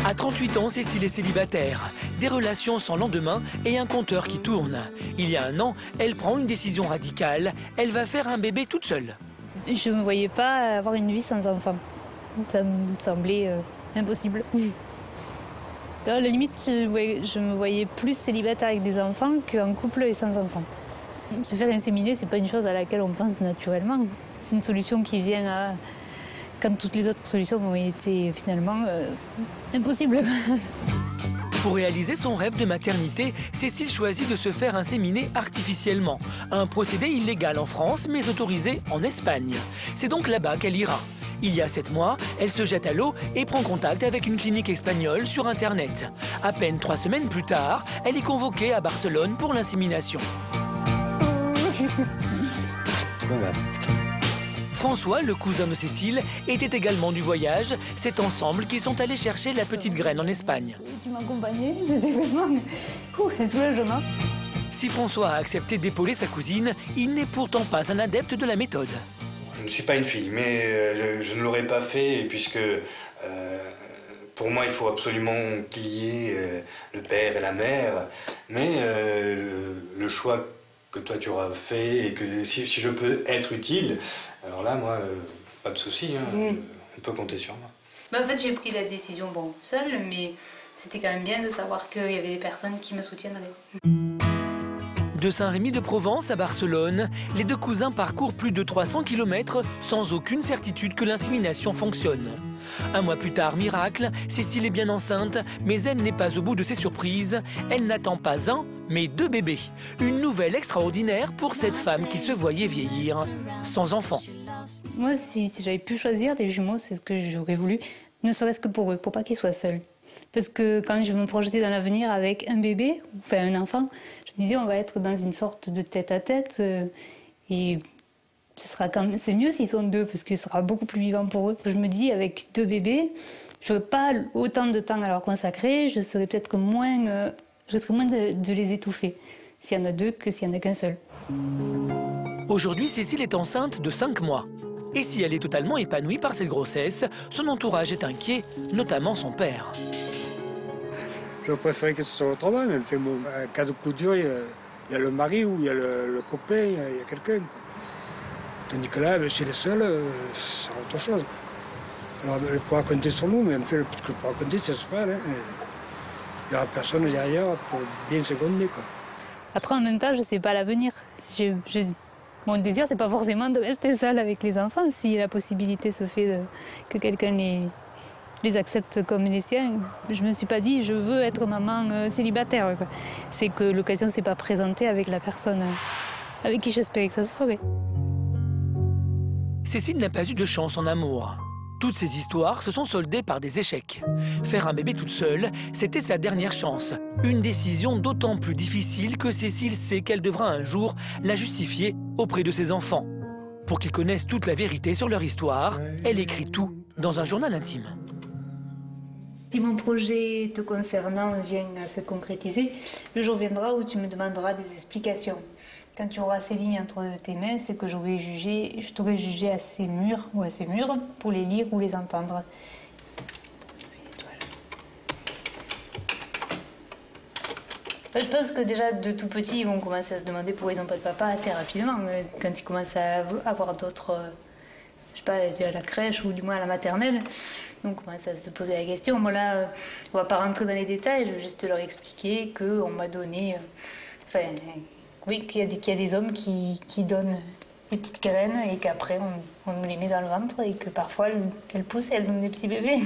À 38 ans, Cécile est célibataire. Des relations sans lendemain et un compteur qui tourne. Il y a un an, elle prend une décision radicale. Elle va faire un bébé toute seule. Je ne me voyais pas avoir une vie sans enfant. Ça me semblait impossible. À la limite, je me voyais plus célibataire avec des enfants qu'en couple et sans enfants. Se faire inséminer, c'est pas une chose à laquelle on pense naturellement. C'est une solution qui vient quand toutes les autres solutions ont été finalement impossibles. Pour réaliser son rêve de maternité, Cécile choisit de se faire inséminer artificiellement. Un procédé illégal en France, mais autorisé en Espagne. C'est donc là-bas qu'elle ira. Il y a 7 mois, elle se jette à l'eau et prend contact avec une clinique espagnole sur Internet. À peine 3 semaines plus tard, elle est convoquée à Barcelone pour l'insémination. François, le cousin de Cécile, était également du voyage. C'est ensemble qu'ils sont allés chercher la petite graine en Espagne. Tu m'accompagnais, c'était vraiment un soulagement. Si François a accepté d'épauler sa cousine, il n'est pourtant pas un adepte de la méthode. Je ne suis pas une fille, mais je ne l'aurais pas fait puisque pour moi il faut absolument qu'il y ait le père et la mère. Mais le choix que toi tu auras fait et que si je peux être utile, alors là moi pas de souci, hein, on peut compter sur moi. En fait j'ai pris la décision seule, mais c'était quand même bien de savoir qu'il y avait des personnes qui me soutiendraient. De Saint-Rémy-de-Provence à Barcelone, les deux cousins parcourent plus de 300 km sans aucune certitude que l'insémination fonctionne. Un mois plus tard, miracle, Cécile est bien enceinte, mais elle n'est pas au bout de ses surprises. Elle n'attend pas un, mais 2 bébés. Une nouvelle extraordinaire pour cette femme qui se voyait vieillir sans enfant. Moi, si j'avais pu choisir des jumeaux, c'est ce que j'aurais voulu, ne serait-ce que pour eux, pour pas qu'ils soient seuls. Parce que quand je me projetais dans l'avenir avec un bébé, enfin un enfant, je me disais on va être dans une sorte de tête-à-tête et c'est mieux s'ils sont 2 parce que ce sera beaucoup plus vivant pour eux. Je me dis avec 2 bébés, je n'aurais pas autant de temps à leur consacrer, je serais peut-être moins, de les étouffer s'il y en a 2 que s'il n'y en a qu'un seul. Aujourd'hui, Cécile est enceinte de 5 mois. Et si elle est totalement épanouie par cette grossesse, son entourage est inquiet, notamment son père. Je préférais que ce soit autrement, mais en cas de coup dur, il y a le mari ou il y a le copain, il y a quelqu'un. Tandis que là, chez les seuls, c'est autre chose. Alors, elle pourra compter sur nous, mais en fait, ce qu'elle pourra compter, c'est sur elle. Hein. Il n'y aura personne derrière pour bien seconder. Après, en même temps, je ne sais pas l'avenir. Mon désir, c'est pas forcément de rester seule avec les enfants. Si la possibilité se fait que quelqu'un les accepte comme les siens, je me suis pas dit je veux être maman célibataire. C'est que l'occasion s'est pas présentée avec la personne avec qui j'espérais que ça se ferait. Cécile n'a pas eu de chance en amour. Toutes ces histoires se sont soldées par des échecs. Faire un bébé toute seule, c'était sa dernière chance. Une décision d'autant plus difficile que Cécile sait qu'elle devra un jour la justifier auprès de ses enfants. Pour qu'ils connaissent toute la vérité sur leur histoire, elle écrit tout dans un journal intime. Si mon projet te concernant vient à se concrétiser, le jour viendra où tu me demanderas des explications. Quand tu auras ces lignes entre tes mains, c'est que je t'aurai jugé assez mûr ou assez mûre pour les lire ou les entendre. Je pense que déjà de tout petit, ils vont commencer à se demander pourquoi ils n'ont pas de papa assez rapidement. Quand ils commencent à avoir d'autres, je sais pas, à la crèche ou du moins à la maternelle, donc on commence à se poser la question. Moi là, on va pas rentrer dans les détails, je vais juste leur expliquer qu'on m'a donné, oui, qu'il y a des hommes qui donnent des petites graines et qu'après on nous les met dans le ventre et que parfois elles poussent et elles donnent des petits bébés.